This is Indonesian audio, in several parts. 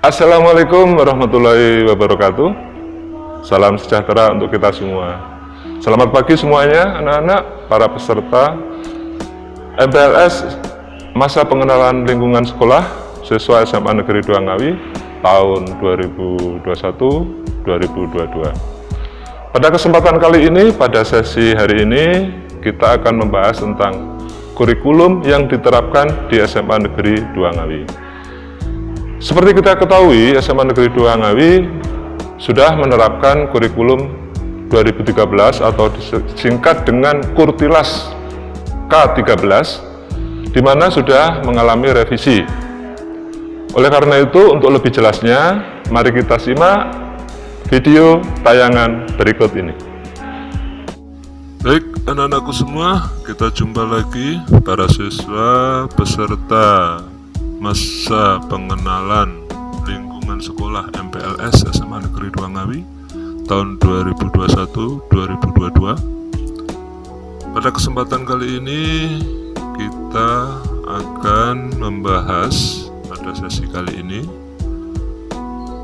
Assalamualaikum warahmatullahi wabarakatuh. Salam sejahtera untuk kita semua. Selamat pagi semuanya, anak-anak, para peserta MPLS Masa Pengenalan Lingkungan Sekolah Siswa SMA Negeri 2 Ngawi tahun 2021-2022. Pada kesempatan kali ini, pada sesi hari ini, kita akan membahas tentang kurikulum yang diterapkan di SMA Negeri 2 Ngawi. Seperti kita ketahui, SMA Negeri 2 Ngawi sudah menerapkan kurikulum 2013 atau disingkat dengan Kurtilas K13, di mana sudah mengalami revisi. Oleh karena itu, untuk lebih jelasnya, mari kita simak video tayangan berikut ini. Baik, anak-anakku semua, kita jumpa lagi para siswa peserta Masa Pengenalan Lingkungan Sekolah MPLS SMA Negeri 2 Ngawi tahun 2021-2022. Pada kesempatan kali ini kita akan membahas pada sesi kali ini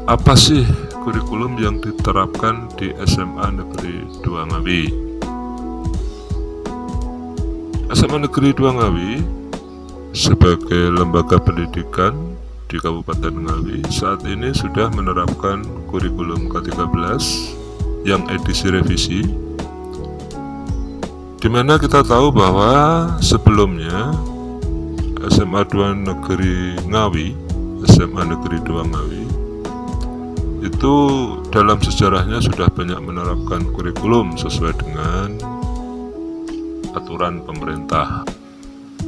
apa sih kurikulum yang diterapkan di SMA Negeri 2 Ngawi. SMA Negeri 2 Ngawi sebagai lembaga pendidikan di Kabupaten Ngawi saat ini sudah menerapkan kurikulum K13 yang edisi revisi, di mana kita tahu bahwa sebelumnya SMA 2 Negeri Ngawi, SMA Negeri 2 Ngawi itu dalam sejarahnya sudah banyak menerapkan kurikulum sesuai dengan aturan pemerintah.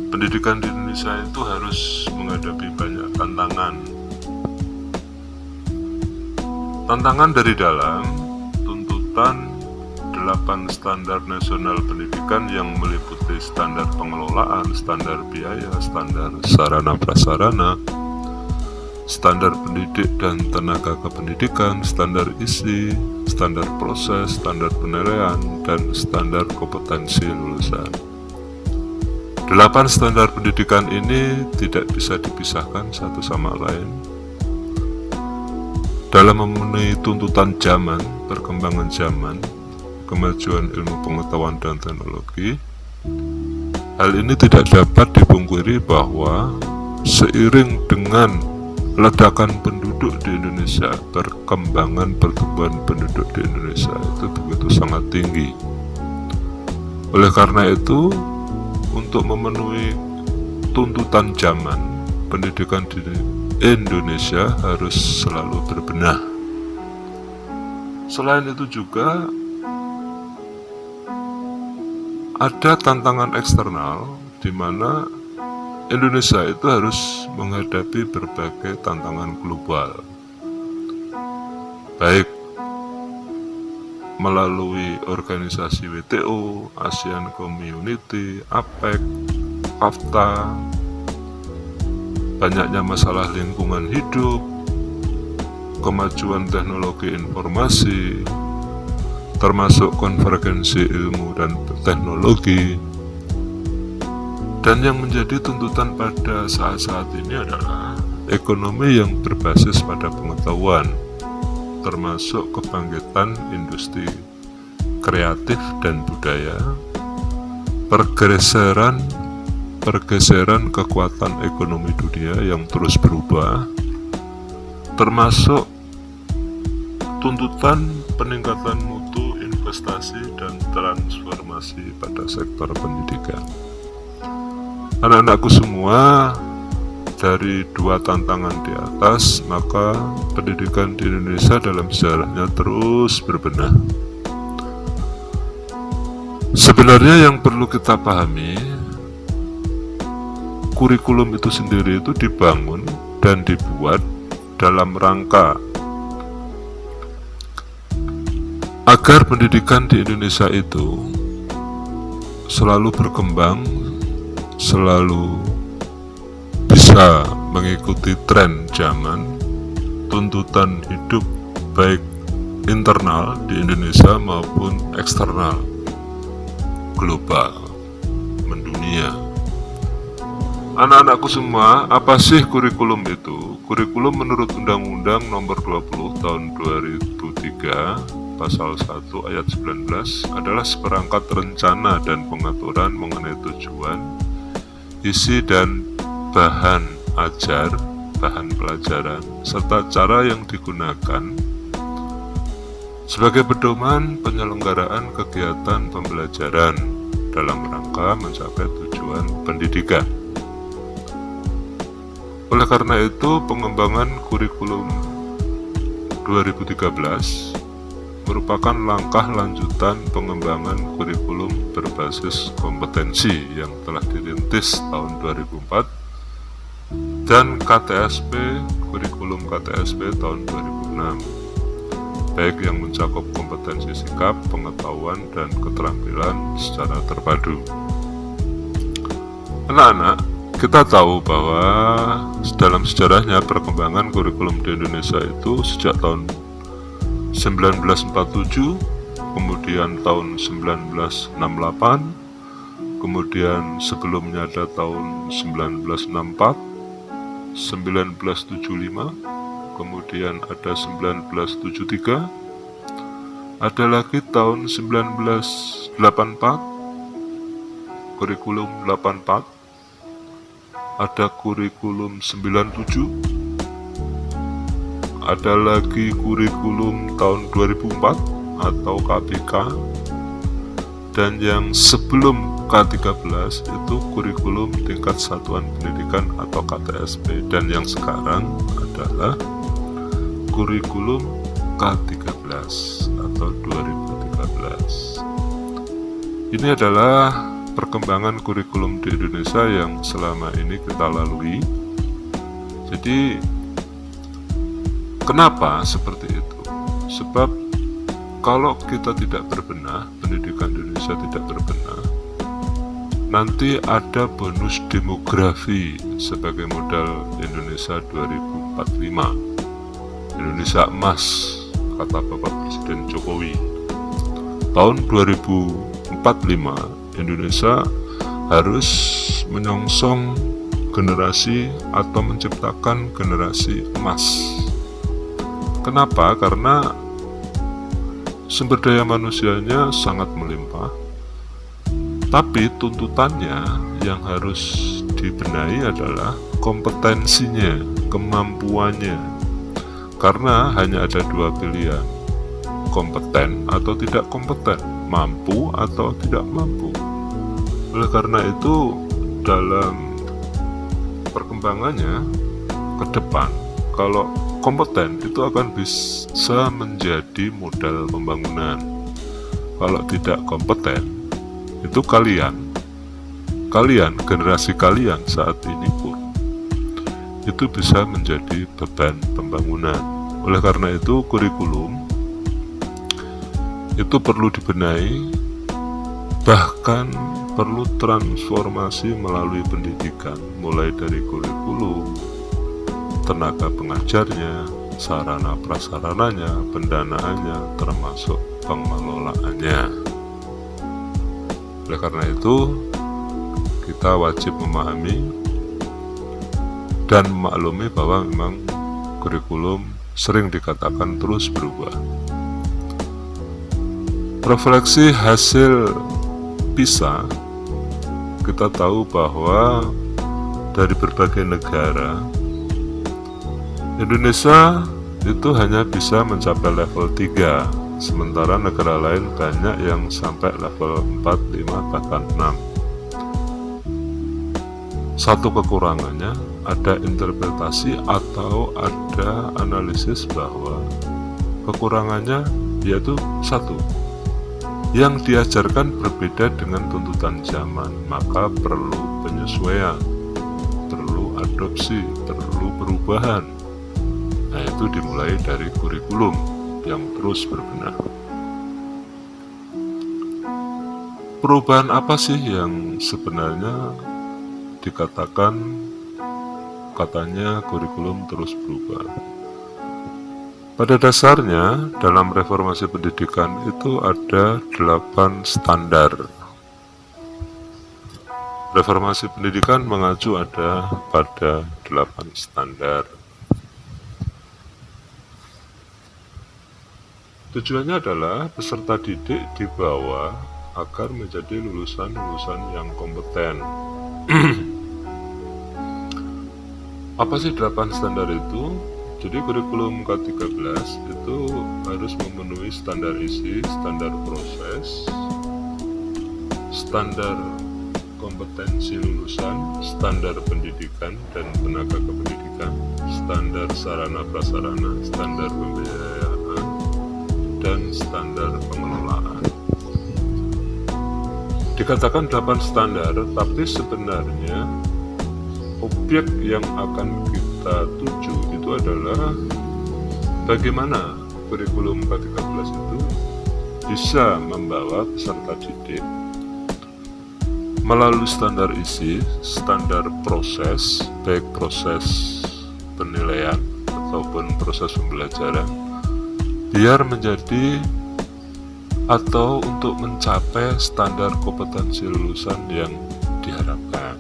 Pendidikan di Indonesia itu harus menghadapi banyak tantangan dari dalam tuntutan 8 standar nasional pendidikan yang meliputi standar pengelolaan, standar biaya, standar sarana prasarana, standar pendidik dan tenaga kependidikan, standar isi, standar proses, standar penilaian, dan standar kompetensi lulusan. 8 standar pendidikan ini tidak bisa dipisahkan satu sama lain. Dalam memenuhi tuntutan zaman, perkembangan zaman, kemajuan ilmu pengetahuan dan teknologi, hal ini tidak dapat dipungkiri bahwa seiring dengan ledakan penduduk di Indonesia, perkembangan pertumbuhan penduduk di Indonesia itu begitu sangat tinggi. Oleh karena itu, untuk memenuhi tuntutan zaman, pendidikan di Indonesia harus selalu berbenah. Selain itu juga ada tantangan eksternal di mana Indonesia itu harus menghadapi berbagai tantangan global, baik melalui organisasi WTO, ASEAN Community, APEC, AFTA, banyaknya masalah lingkungan hidup, kemajuan teknologi informasi, termasuk konvergensi ilmu dan teknologi. Dan yang menjadi tuntutan pada saat-saat ini adalah ekonomi yang berbasis pada pengetahuan, termasuk kebangkitan industri kreatif dan budaya, pergeseran kekuatan ekonomi dunia yang terus berubah, termasuk tuntutan peningkatan mutu, investasi, dan transformasi pada sektor pendidikan. Anak-anakku semua, dari 2 tantangan di atas, maka pendidikan di Indonesia dalam sejarahnya terus berbenah. Sebenarnya yang perlu kita pahami, kurikulum itu sendiri itu dibangun dan dibuat dalam rangka agar pendidikan di Indonesia itu selalu berkembang, selalu bisa mengikuti tren zaman, tuntutan hidup baik internal di Indonesia maupun eksternal, global, mendunia. Anak-anakku semua, apa sih kurikulum itu? Kurikulum menurut Undang-Undang Nomor 20 Tahun 2003 Pasal 1 Ayat 19 adalah seperangkat rencana dan pengaturan mengenai tujuan, isi dan bahan ajar, bahan pelajaran, serta cara yang digunakan sebagai pedoman penyelenggaraan kegiatan pembelajaran dalam rangka mencapai tujuan pendidikan. Oleh karena itu, pengembangan kurikulum 2013 merupakan langkah lanjutan pengembangan kurikulum berbasis kompetensi yang telah dirintis tahun 2004 dan KTSP, kurikulum KTSP tahun 2006, baik yang mencakup kompetensi sikap, pengetahuan, dan keterampilan secara terpadu. Anak-anak, kita tahu bahwa dalam sejarahnya perkembangan kurikulum di Indonesia itu sejak tahun 1947, kemudian tahun 1968, kemudian sebelumnya ada tahun 1964, 1975, kemudian ada 1973, ada lagi tahun 1984, kurikulum 84, ada kurikulum 97, ada lagi kurikulum tahun 2004 atau KPK, dan yang sebelum K13 itu kurikulum tingkat satuan pendidikan atau KTSP, dan yang sekarang adalah kurikulum K13 atau 2013. Ini adalah perkembangan kurikulum di Indonesia yang selama ini kita lalui. Jadi kenapa seperti itu? Sebab kalau kita tidak berbenah, pendidikan Indonesia tidak berbenah, nanti ada bonus demografi sebagai modal Indonesia 2045, Indonesia emas, kata Bapak Presiden Jokowi. Tahun 2045 Indonesia harus menyongsong generasi atau menciptakan generasi emas. Kenapa? Karena sumber daya manusianya sangat melimpah, tapi tuntutannya yang harus dibenahi adalah kompetensinya, kemampuannya. Karena hanya ada dua pilihan, kompeten atau tidak kompeten, mampu atau tidak mampu. Oleh karena itu, dalam perkembangannya ke depan, kalau kompeten itu akan bisa menjadi modal pembangunan. Kalau tidak kompeten, itu kalian, generasi kalian saat ini pun itu bisa menjadi beban pembangunan. Oleh karena itu, kurikulum itu perlu dibenahi, bahkan perlu transformasi melalui pendidikan, mulai dari kurikulum, tenaga pengajarnya, sarana prasarananya, pendanaannya, termasuk pengelolaannya. Oleh karena itu, kita wajib memahami dan memaklumi bahwa memang kurikulum sering dikatakan terus berubah. Refleksi hasil PISA, kita tahu bahwa dari berbagai negara, Indonesia itu hanya bisa mencapai level 3, sementara negara lain banyak yang sampai level 4, 5, bahkan 6. Satu kekurangannya, ada interpretasi atau ada analisis bahwa kekurangannya yaitu satu, yang diajarkan berbeda dengan tuntutan zaman, maka perlu penyesuaian, perlu adopsi, perlu perubahan. Nah, itu dimulai dari kurikulum yang terus berbenah. Perubahan apa sih yang sebenarnya dikatakan katanya kurikulum terus berubah? Pada dasarnya, dalam reformasi pendidikan itu ada 8 standar. Reformasi pendidikan mengacu pada 8 standar. Tujuannya adalah peserta didik dibawa agar menjadi lulusan-lulusan yang kompeten. Apa sih 8 standar itu? Jadi kurikulum K13 itu harus memenuhi standar isi, standar proses, standar kompetensi lulusan, standar pendidikan dan tenaga kependidikan, standar sarana prasarana, standar pembiayaan, dan standar pengelolaan. Dikatakan 8 standar, tapi sebenarnya objek yang akan kita tuju itu adalah bagaimana kurikulum K13 itu bisa membawa peserta didik melalui standar isi, standar proses, baik proses penilaian ataupun proses pembelajaran, biar menjadi atau untuk mencapai standar kompetensi lulusan yang diharapkan.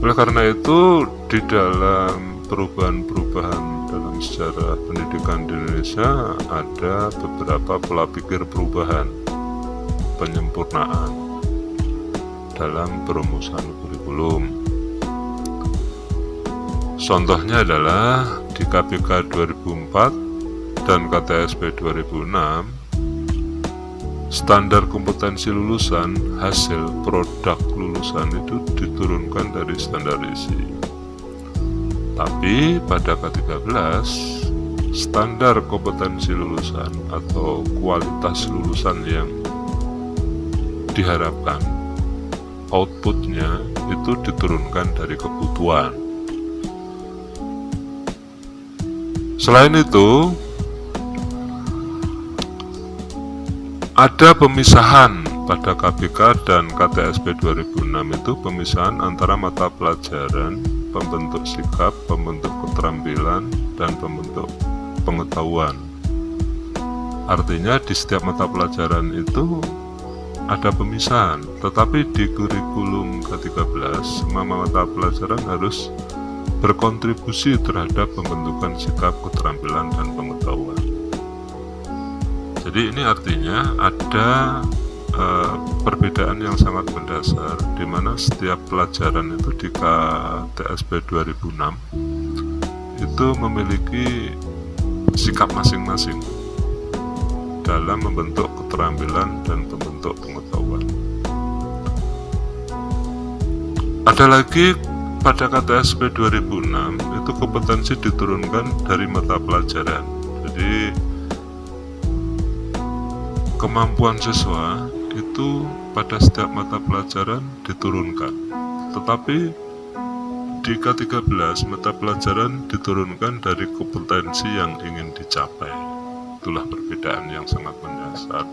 Oleh karena itu, di dalam perubahan-perubahan dalam sejarah pendidikan di Indonesia ada beberapa pola pikir perubahan, penyempurnaan dalam perumusan kurikulum. Contohnya adalah di KPK 2004 dan KTSP 2006, standar kompetensi lulusan, hasil produk lulusan itu diturunkan dari standar isi. Tapi pada K13, standar kompetensi lulusan atau kualitas lulusan yang diharapkan, outputnya itu diturunkan dari kebutuhan. Selain itu, ada pemisahan pada KPK dan KTSP 2006 itu pemisahan antara mata pelajaran, pembentuk sikap, pembentuk keterampilan, dan pembentuk pengetahuan. Artinya di setiap mata pelajaran itu ada pemisahan, tetapi di kurikulum K13 semua mata pelajaran harus berkontribusi terhadap pembentukan sikap, keterampilan, dan pengetahuan. Jadi ini artinya ada perbedaan yang sangat mendasar, di mana setiap pelajaran itu di KTSP 2006 itu memiliki sikap masing-masing dalam membentuk keterampilan dan membentuk pengetahuan. Ada lagi pada KTSP 2006 itu kompetensi diturunkan dari mata pelajaran. Jadi kemampuan siswa itu pada setiap mata pelajaran diturunkan, tetapi di K13 mata pelajaran diturunkan dari kompetensi yang ingin dicapai. Itulah perbedaan yang sangat mendasar.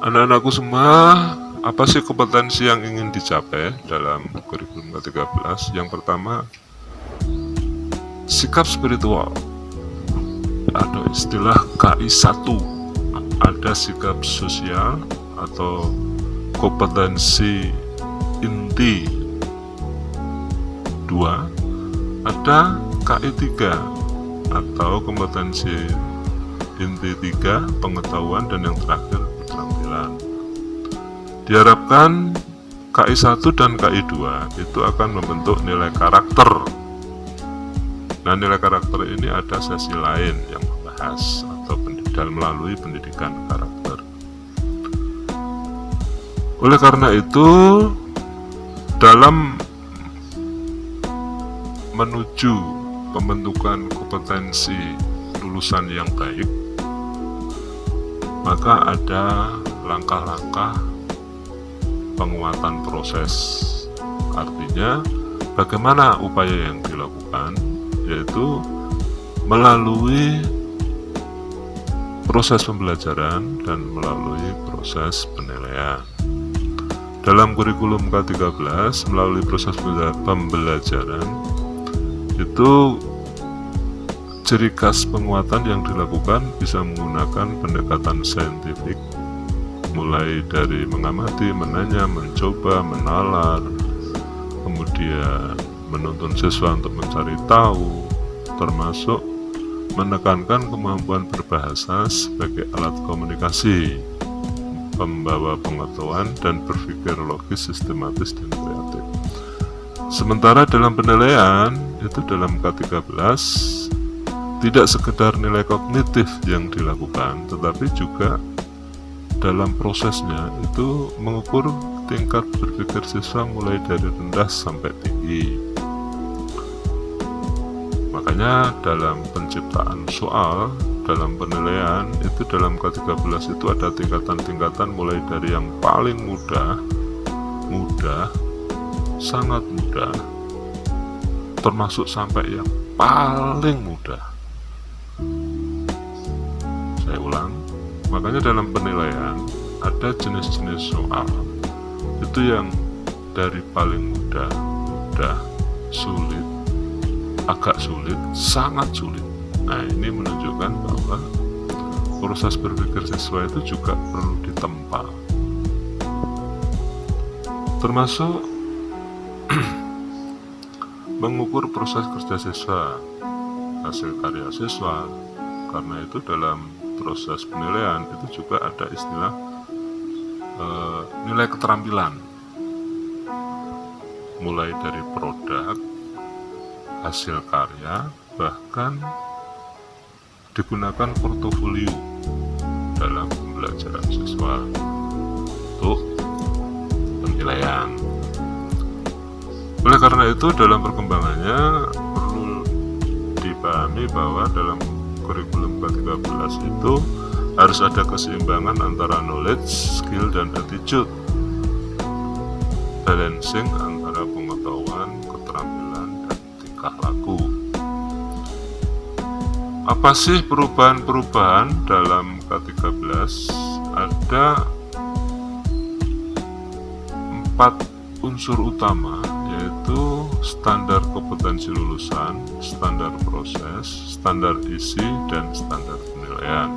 Anak-anakku semua, apa sih kompetensi yang ingin dicapai dalam kurikulum K13? Yang pertama, sikap spiritual atau istilah KI1. Ada sikap sosial atau kompetensi inti 2, ada KI3 atau kompetensi inti 3, pengetahuan, dan yang terakhir keterampilan. Diharapkan KI1 dan KI2 itu akan membentuk nilai karakter. Nah, nilai karakter ini ada sesi lain yang membahas atau melalui pendidikan karakter. Oleh karena itu, dalam menuju pembentukan kompetensi lulusan yang baik, maka ada langkah-langkah penguatan proses. Artinya, bagaimana upaya yang dilakukan, yaitu melalui proses pembelajaran dan melalui proses penilaian. Dalam kurikulum K13 melalui proses pembelajaran itu ciri khas penguatan yang dilakukan bisa menggunakan pendekatan saintifik, mulai dari mengamati, menanya, mencoba, menalar, kemudian menuntun siswa untuk mencari tahu, termasuk menekankan kemampuan berbahasa sebagai alat komunikasi, pembawa pengetahuan, dan berpikir logis, sistematis, dan kreatif. Sementara dalam penilaian, itu dalam K13, tidak sekedar nilai kognitif yang dilakukan, tetapi juga dalam prosesnya itu mengukur tingkat berpikir siswa mulai dari rendah sampai tinggi. Makanya dalam penciptaan soal, dalam penilaian, itu dalam K13 itu ada tingkatan-tingkatan mulai dari yang paling mudah, sangat mudah, termasuk sampai yang paling mudah. Saya ulang, makanya dalam penilaian ada jenis-jenis soal itu yang dari paling mudah, sulit, agak sulit, sangat sulit. Nah, ini menunjukkan bahwa proses berpikir siswa itu juga perlu ditempa, termasuk mengukur proses kerja siswa, hasil karya siswa. Karena itu dalam proses penilaian itu juga ada istilah nilai keterampilan, mulai dari produk, hasil karya, bahkan digunakan portofolio dalam pembelajaran siswa untuk penilaian. Oleh karena itu, dalam perkembangannya perlu dipahami bahwa dalam kurikulum K13 itu harus ada keseimbangan antara knowledge, skill, dan attitude, balancing antara pengetahuan, keterampilan, dan tingkah laku. Apa sih perubahan-perubahan dalam K13? Ada 4 unsur utama, yaitu standar kompetensi lulusan, standar proses, standar isi, dan standar penilaian.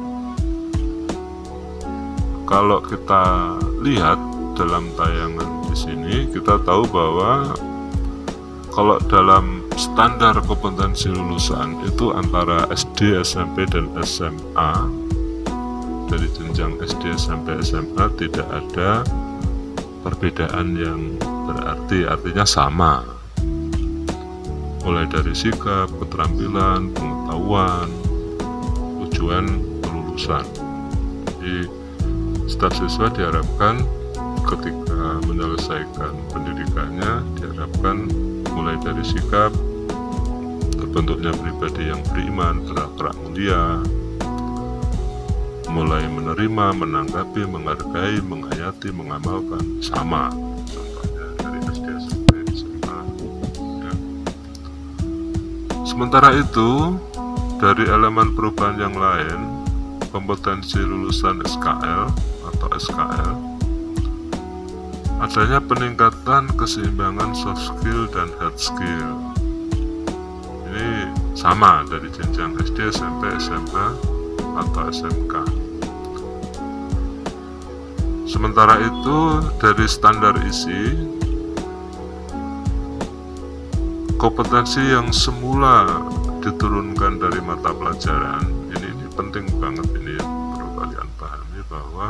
Kalau kita lihat dalam tayangan di sini, kita tahu bahwa kalau dalam standar kompetensi lulusan itu antara SD, SMP, dan SMA, dari jenjang SD, SMP, SMA tidak ada perbedaan yang berarti, artinya sama. Mulai dari sikap, keterampilan, pengetahuan, tujuan kelulusan. Jadi setiap siswa diharapkan ketika menyelesaikan pendidikannya, diharapkan mulai dari sikap, terbentuknya pribadi yang beriman, berakhlak mulia, mulai menerima, menanggapi, menghargai, menghayati, mengamalkan, sama. Contohnya dari SD, SMP, SMA. Ya. Sementara itu, dari elemen perubahan yang lain, kompetensi lulusan SKL atau SKL, adanya peningkatan keseimbangan soft skill dan hard skill. Ini sama dari jenjang SD, SMP, SMA, atau SMK. Sementara itu, dari standar isi, kompetensi yang semula diturunkan dari mata pelajaran, ini penting banget, ini yang perlu kalian pahami, bahwa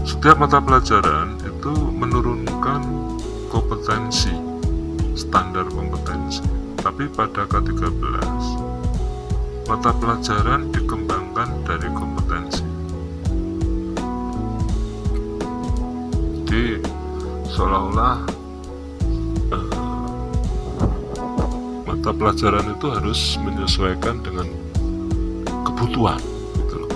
setiap mata pelajaran itu menurunkan kompetensi, standar kompetensi. Tapi pada K13, mata pelajaran dikembangkan dari kompetensi. Jadi seolah-olah mata pelajaran itu harus menyesuaikan dengan kebutuhan, gitu loh,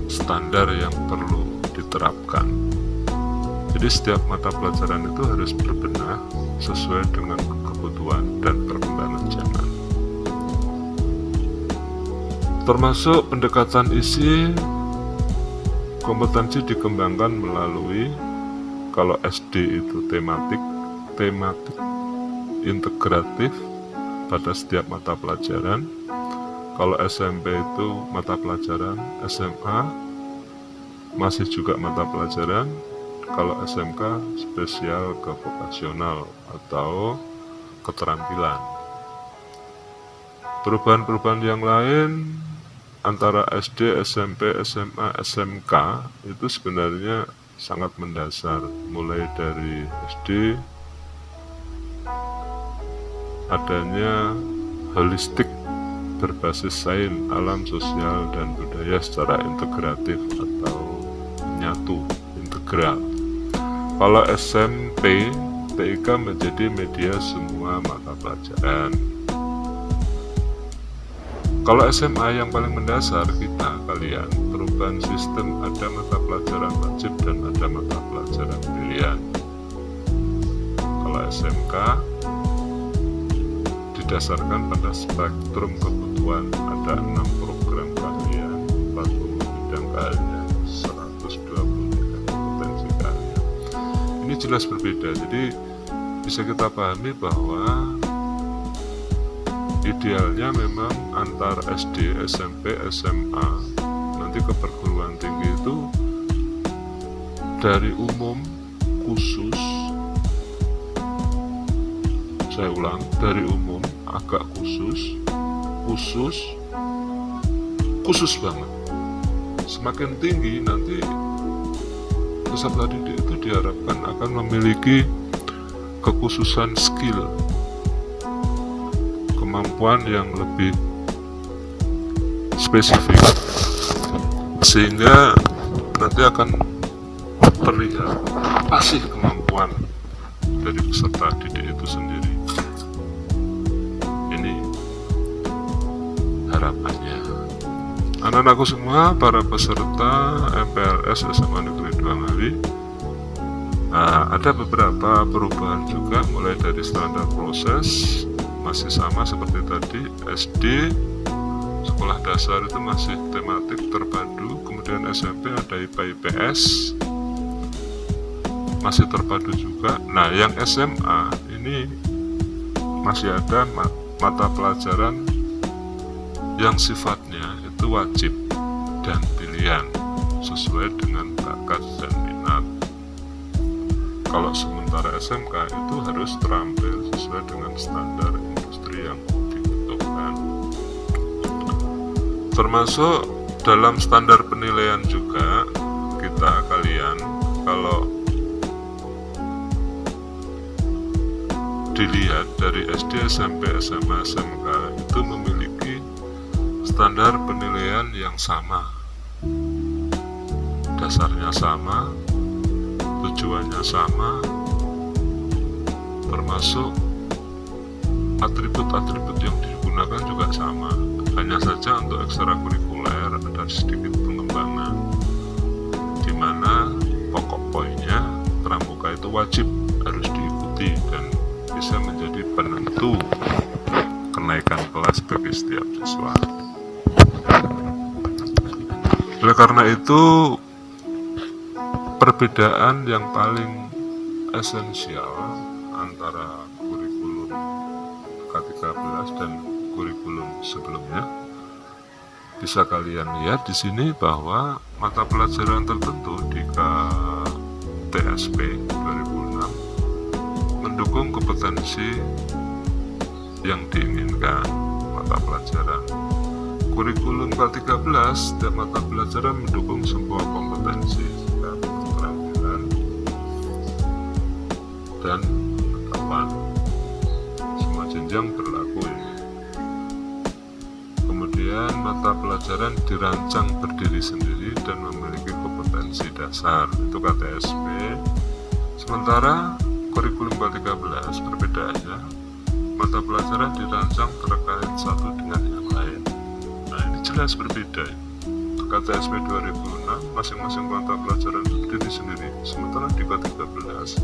standar yang perlu diterapkan. Jadi setiap mata pelajaran itu harus berbenah sesuai dengan kebutuhan dan perkembangan zaman. Termasuk pendekatan isi, kompetensi dikembangkan melalui, kalau SD itu tematik integratif pada setiap mata pelajaran. Kalau SMP itu mata pelajaran, SMA masih juga mata pelajaran. Kalau SMK spesial ke vokasional atau keterampilan. Perubahan-perubahan yang lain antara SD, SMP, SMA, SMK itu sebenarnya sangat mendasar. Mulai dari SD adanya holistik berbasis sains, alam, sosial, dan budaya secara integratif atau menyatu, integral. Kalau SMP, TIK menjadi media semua mata pelajaran. Kalau SMA yang paling mendasar kalian, perubahan sistem, ada mata pelajaran wajib dan ada mata pelajaran pilihan. Kalau SMK didasarkan pada spektrum kebutuhan, ada 6 program kalian, 40 bidang kalian, 120 kompetensi kalian. Ini jelas berbeda, jadi bisa kita pahami bahwa idealnya memang antar SD, SMP, SMA, nanti ke perguruan tinggi itu dari umum khusus, saya ulang, dari umum agak khusus banget. Semakin tinggi nanti peserta didik itu diharapkan akan memiliki kekhususan skill, kemampuan yang lebih spesifik, sehingga nanti akan terlihat apa sih kemampuan dari peserta didik itu sendiri. Ini harapannya. Anak-anakku semua, para peserta MPLS SMA Negeri 2 Ngawi, ada beberapa perubahan juga, mulai dari standar proses masih sama seperti tadi. SD sekolah dasar itu masih tematik terpadu, kemudian SMP ada IPA IPS masih terpadu juga. Nah, yang SMA ini masih ada mata pelajaran yang sifatnya itu wajib dan pilihan sesuai dengan bakat dan minat. Kalau sementara SMK itu harus terampil sesuai dengan standar industri yang dibutuhkan. Termasuk dalam standar penilaian juga, kalian kalau dilihat dari SD, SMP, SMA, SMK itu memiliki standar penilaian yang sama, dasarnya sama, tujuannya sama, termasuk atribut-atribut yang digunakan juga sama. Hanya saja untuk ekstrakurikuler ada sedikit pengembangan, di mana pokok poinnya pramuka itu wajib harus diikuti dan bisa menjadi penentu kenaikan kelas bagi setiap siswa. Oleh karena itu, perbedaan yang paling esensial antara kurikulum K13 dan kurikulum sebelumnya bisa kalian lihat di sini bahwa mata pelajaran tertentu di KTSP 2006 mendukung kompetensi yang diinginkan mata pelajaran. Kurikulum K13 setiap mata pelajaran mendukung sebuah kompetensi, keterampilan dan pengetahuan. Semua jenjang berlaku ini. Kemudian mata pelajaran dirancang berdiri sendiri dan memiliki kompetensi dasar, itu KTSP. Sementara kurikulum K13 perbedaannya, mata pelajaran dirancang terkait satu dengan yang lain. Nah, ini jelas berbeda. KTSP 2006 masing-masing mata pelajaran berdiri sendiri, sementara di K13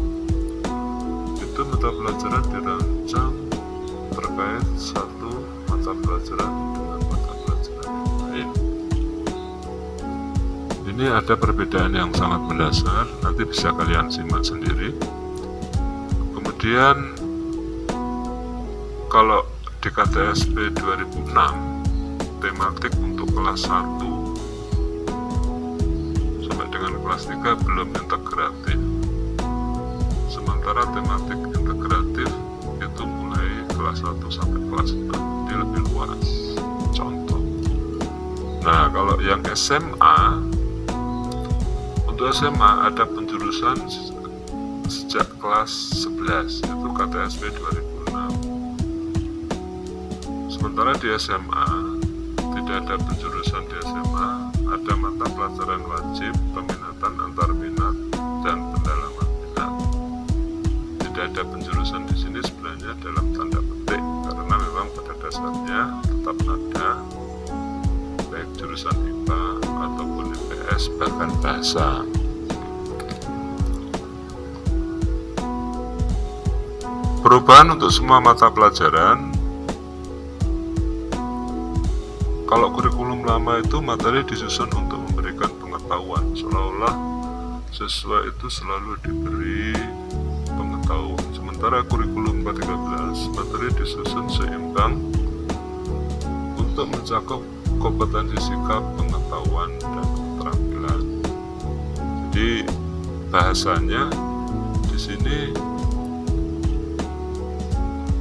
itu mata pelajaran dirancang terkait satu mata pelajaran dengan mata pelajaran yang lain. Ini ada perbedaan yang sangat mendasar, nanti bisa kalian simak sendiri. Kemudian kalau di KTSP 2006 tematik untuk kelas 1 sampai dengan kelas 3 belum integratif, sementara tematik integratif itu mulai kelas 1 sampai kelas 6, jadi lebih luas. Contoh. Nah, kalau yang SMA, untuk SMA ada penjurusan sejak kelas 11, yaitu KTSP 2006. Sementara di SMA tidak ada penjurusan. Di SMA ada mata pelajaran wajib, peminatan, antar minat, dan pendalaman minat. Tidak ada penjurusan di sini sebenarnya dalam tanda petik, karena memang pada dasarnya tetap ada baik jurusan IPA ataupun IPS, bahkan bahasa. Perubahan untuk semua mata pelajaran. Kalau kurikulum lama itu materi disusun untuk memberikan pengetahuan, seolah-olah siswa itu selalu diberi pengetahuan. Sementara kurikulum ke-13 materi disusun seimbang untuk mencakup kompetensi sikap, pengetahuan, dan keterampilan. Jadi bahasanya di sini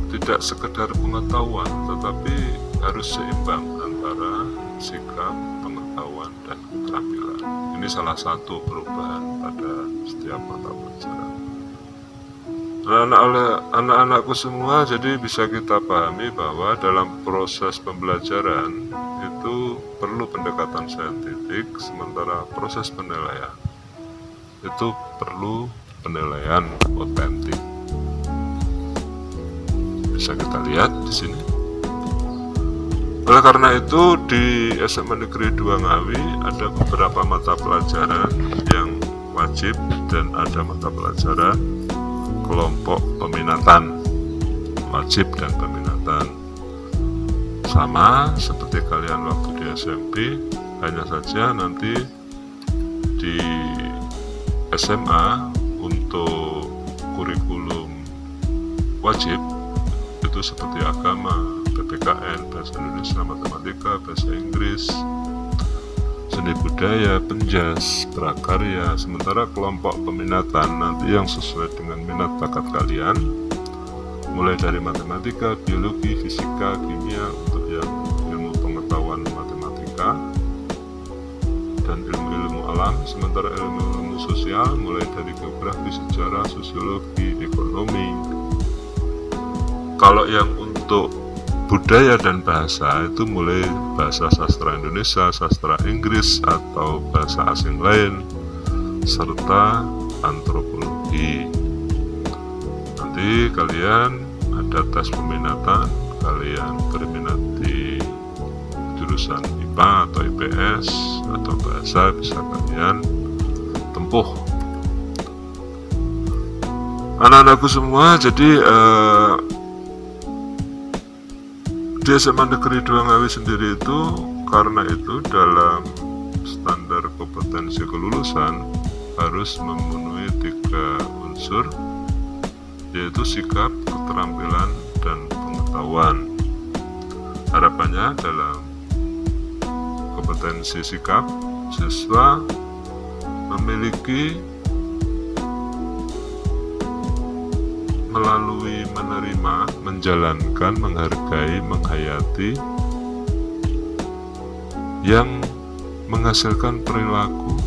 tidak sekedar pengetahuan, tetapi harus seimbang antara sikap, pengetahuan, dan keterampilan. Ini salah satu perubahan pada setiap mata pelajaran. Anak-anakku semua, jadi bisa kita pahami bahwa dalam proses pembelajaran itu perlu pendekatan saintifik, sementara proses penilaian itu perlu penilaian otentik. Bisa kita lihat di sini. Oleh karena itu di SMA Negeri 2 Ngawi ada beberapa mata pelajaran yang wajib dan ada mata pelajaran kelompok peminatan, wajib dan peminatan. Sama seperti kalian waktu di SMP, hanya saja nanti di SMA untuk kurikulum wajib itu seperti agama, PPKN, bahasa Indonesia, matematika, bahasa Inggris, seni budaya, penjas, prakarya. Sementara kelompok peminatan nanti yang sesuai dengan minat bakat kalian, mulai dari matematika, biologi, fisika, kimia untuk yang ilmu pengetahuan matematika dan ilmu-ilmu alam. Sementara ilmu-ilmu sosial mulai dari geografi, sejarah, sosiologi, ekonomi. Kalau yang untuk budaya dan bahasa itu mulai bahasa sastra Indonesia, sastra Inggris atau bahasa asing lain, serta antropologi. Nanti kalian ada tes peminatan, kalian berminat di jurusan IPA atau IPS atau bahasa bisa kalian tempuh. Anak-anakku semua, jadi di SMA Negeri 2 Ngawi sendiri itu, karena itu dalam standar kompetensi kelulusan harus memenuhi 3 unsur, yaitu sikap, keterampilan, dan pengetahuan. Harapannya dalam kompetensi sikap, siswa memiliki melalui menerima, menjalankan, menghargai, menghayati yang menghasilkan perilaku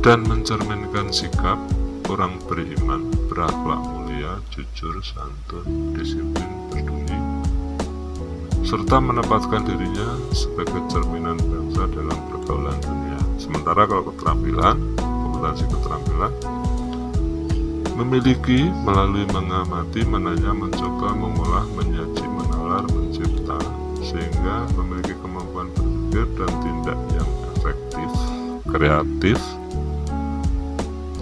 dan mencerminkan sikap orang beriman, berakhlak mulia, jujur, santun, disiplin, peduli, serta menempatkan dirinya sebagai cerminan bangsa dalam pergaulan dunia. Sementara kalau keterampilan, kompetensi keterampilan memiliki melalui mengamati, menanya, mencoba, mengolah, menyaji, menalar, mencipta, sehingga memiliki kemampuan berpikir dan tindak yang efektif, kreatif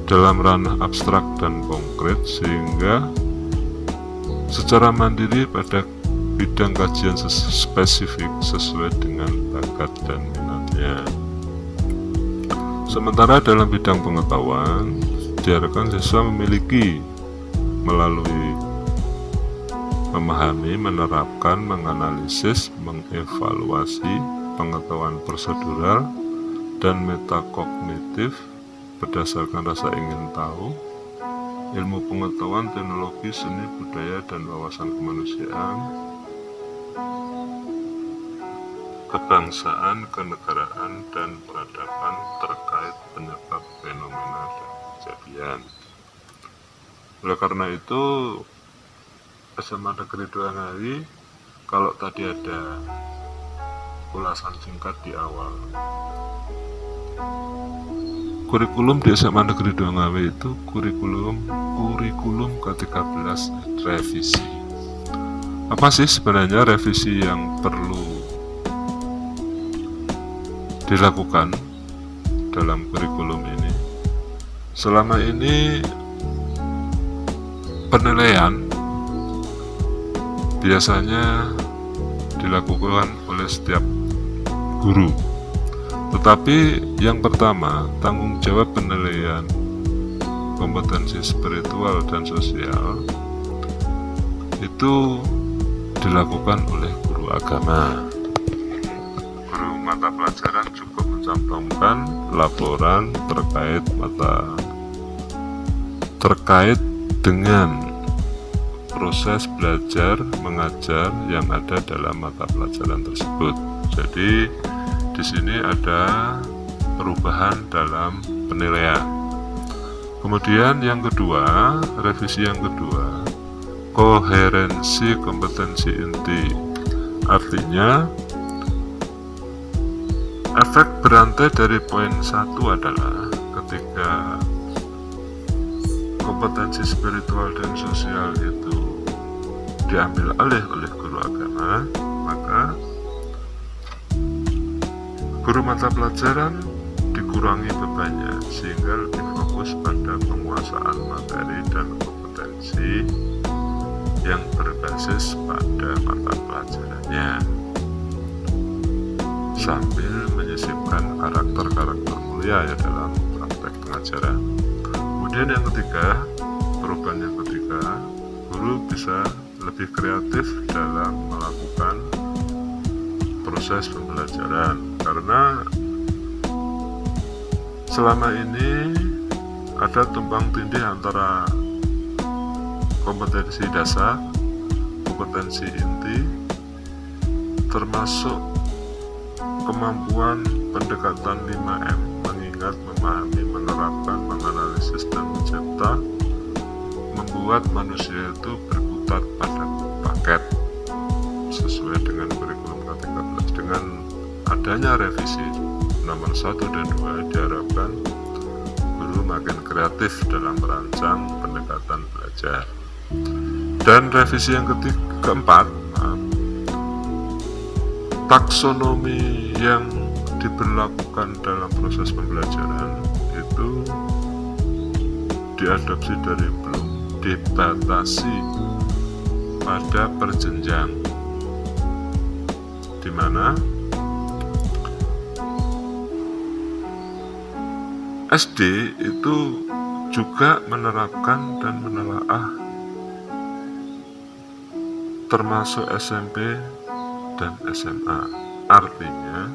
dalam ranah abstrak dan konkret, sehingga secara mandiri pada bidang kajian spesifik sesuai dengan bakat dan minatnya. Sementara dalam bidang pengetahuan diharapkan siswa memiliki melalui memahami, menerapkan, menganalisis, mengevaluasi pengetahuan prosedural dan metakognitif berdasarkan rasa ingin tahu, ilmu pengetahuan, teknologi, seni, budaya, dan wawasan kemanusiaan, kebangsaan, kenegaraan, dan peradaban terkait penyebab fenomena dan kejadian. Oleh karena itu, SMA Negeri 2 Ngawi, kalau tadi ada ulasan singkat di awal, kurikulum di SMA Negeri 2 Ngawi itu kurikulum ke-13 revisi. Apa sih sebenarnya revisi yang perlu dilakukan dalam kurikulum ini? Selama ini penilaian biasanya dilakukan oleh setiap guru. Tetapi yang pertama, tanggung jawab penilaian kompetensi spiritual dan sosial itu dilakukan oleh guru agama. Guru mata pelajaran cukup mencantumkan laporan terkait dengan proses belajar mengajar yang ada dalam mata pelajaran tersebut. Jadi di sini ada perubahan dalam penilaian. Kemudian yang kedua, revisi yang kedua, koherensi kompetensi inti. Artinya efek berantai dari poin 1 adalah ketika kompetensi spiritual dan sosial itu diambil alih oleh guru agama, maka guru mata pelajaran dikurangi bebannya sehingga lebih fokus pada penguasaan materi dan kompetensi yang berbasis pada mata pelajarannya, sambil menyisipkan karakter-karakter mulia ya dalam praktek pengajaran. Kemudian yang ketiga, perubahan yang ketiga, guru bisa lebih kreatif dalam melakukan proses pembelajaran, karena selama ini ada tumpang tindih antara kompetensi dasar, kompetensi inti, termasuk kemampuan pendekatan 5M, mengingat, memahami, menerapkan, menganalisis, dan mencipta, membuat manusia itu berkutat pada paket sesuai dengan kurikulum K13. Dengan adanya revisi nomor 1 dan 2 diharapkan guru makin kreatif dalam merancang pendekatan belajar. Dan revisi yang keempat, taksonomi yang diberlakukan dalam proses pembelajaran itu diadopsi dari belum dibatasi pada perjenjang, di mana SD itu juga menerapkan dan menelaah, termasuk SMP dan SMA. Artinya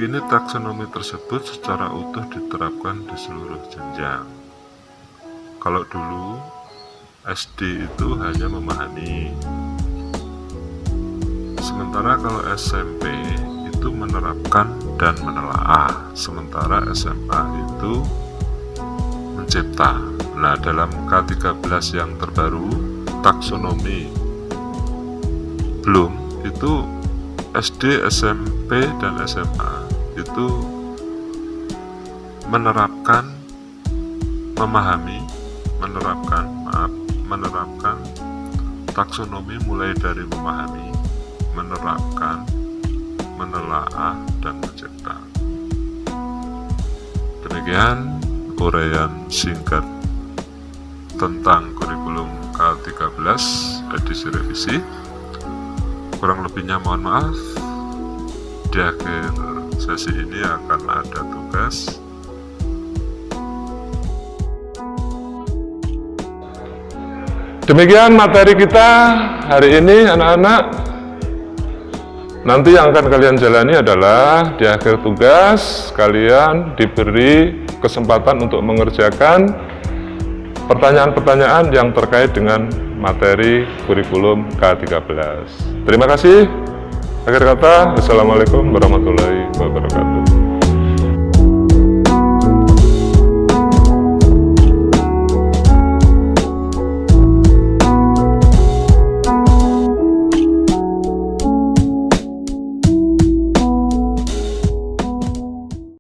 kini taksonomi tersebut secara utuh diterapkan di seluruh jenjang. Kalau dulu SD itu hanya memahami, sementara kalau SMP itu menerapkan dan menelaah, sementara SMA itu mencipta. Nah, dalam K13 yang terbaru, taksonomi belum, itu SD, SMP, dan SMA itu menerapkan, memahami, menerapkan taksonomi mulai dari memahami, menerapkan, menelaah, dan mencipta. Demikian uraian singkat tentang kurikulum K13 edisi revisi. Kurang lebihnya mohon maaf. Di akhir sesi ini akan ada tugas. Demikian materi kita hari ini anak-anak. Nanti yang akan kalian jalani adalah di akhir tugas kalian diberi kesempatan untuk mengerjakan pertanyaan-pertanyaan yang terkait dengan materi kurikulum K13. Terima kasih. Akhir kata, Assalamualaikum warahmatullahi wabarakatuh.